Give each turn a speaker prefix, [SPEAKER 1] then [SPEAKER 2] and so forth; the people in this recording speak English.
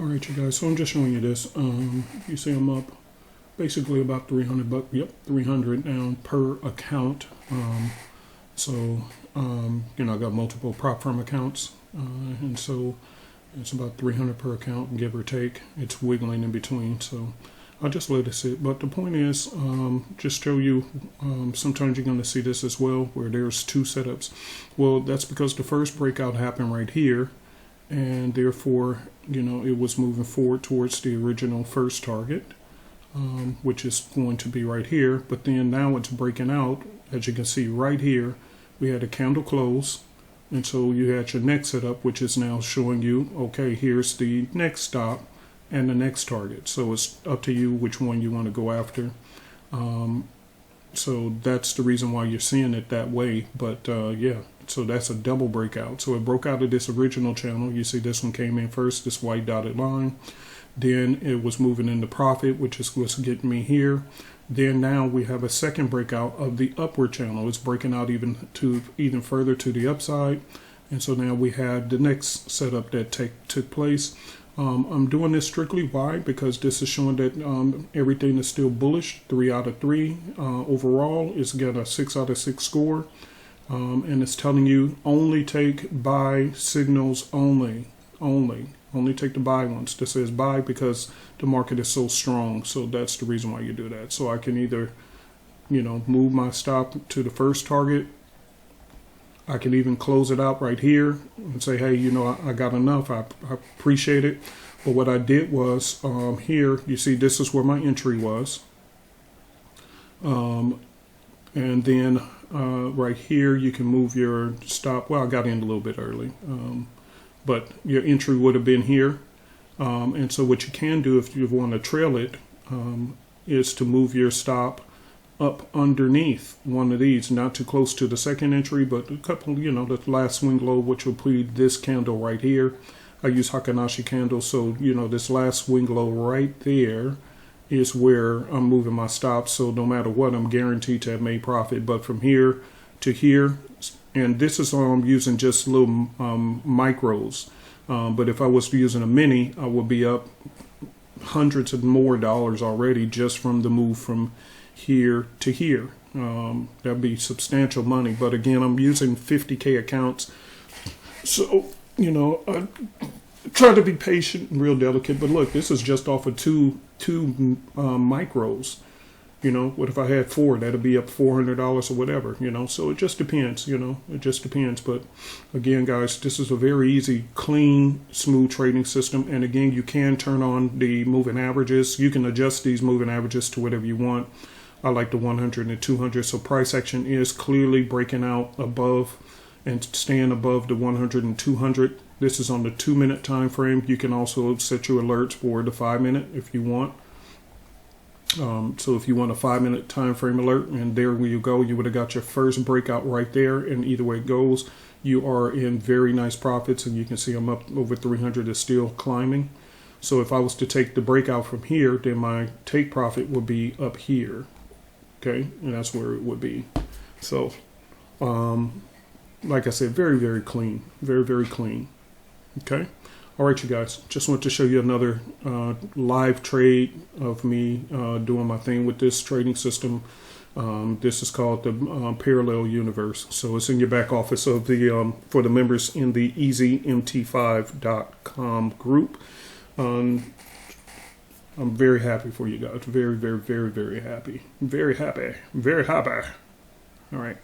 [SPEAKER 1] All right, you guys, so I'm just showing you this. You see I'm up basically about 300 bucks. Yep, 300 now per account. You know, I got multiple prop firm accounts, and so it's about 300 per account, give or take. It's wiggling in between, so I'll just let it sit. But the point is, just show you, sometimes you're going to see this as well, where there's two setups. Well, that's because the first breakout happened right here, and therefore, you know, it was moving forward towards the original first target, which is going to be right here. But then now it's breaking out, as you can see right here. We had a candle close, and so you had your next setup, which is now showing you, okay, here's the next stop and the next target. So it's up to you which one you want to go after. So that's the reason why you're seeing it that way. But yeah, so that's a double breakout. So it broke out of this original channel. You see this one came in first, this white dotted line. Then it was moving into profit, which is what's getting me here. Then now we have a second breakout of the upward channel. It's breaking out even further to the upside. And so now we had the next setup that took place. I'm doing this strictly why? Because this is showing that everything is still bullish. 3 out of 3 overall. It's got a 6 out of 6 score. And it's telling you only take buy signals only. Only take the buy ones. This says buy because the market is so strong. So that's the reason why you do that. So I can either, you know, move my stop to the first target. I can even close it out right here and say, hey, you know, I got enough. I appreciate it. But what I did was here, you see, this is where my entry was. And then right here, you can move your stop. Well, I got in a little bit early. But your entry would have been here. And so what you can do if you want to trail it is to move your stop up underneath one of these, not too close to the second entry, but a couple, you know, the last swing low, which will be this candle right here. I use Hakanashi candles, so, you know, this last swing low right there is where I'm moving my stop. So no matter what, I'm guaranteed to have made profit. But from here to here, and this is I'm using just little micros. But if I was using a mini, I would be up hundreds of more dollars already just from the move from here to here. That'd be substantial money. But again, I'm using 50K accounts. So, you know, I try to be patient and real delicate. But look, this is just off of two micros. You know, what if I had 4? That'd be up $400 or whatever, you know. So it just depends, you know. It just depends. But again, guys, this is a very easy, clean, smooth trading system. And again, you can turn on the moving averages. You can adjust these moving averages to whatever you want. I like the 100 and 200. So price action is clearly breaking out above and staying above the 100 and 200. This is on the 2-minute time frame. You can also set your alerts for the 5-minute if you want. So if you want a 5-minute time frame alert, and there you go, you would have got your first breakout right there. And either way it goes, you are in very nice profits. And you can see I'm up over 300, is still climbing. So if I was to take the breakout from here, then my take profit would be up here. Okay, and that's where it would be. So, like I said, very, very clean. Very, very clean. Okay. All right, you guys, just want to show you another live trade of me doing my thing with this trading system. This is called the Parallel Uni-Verz. So it's in your back office of the for the members in the easymt5.com group. I'm very happy for you guys. Very, very, very, very happy. Very happy. Very happy. All right.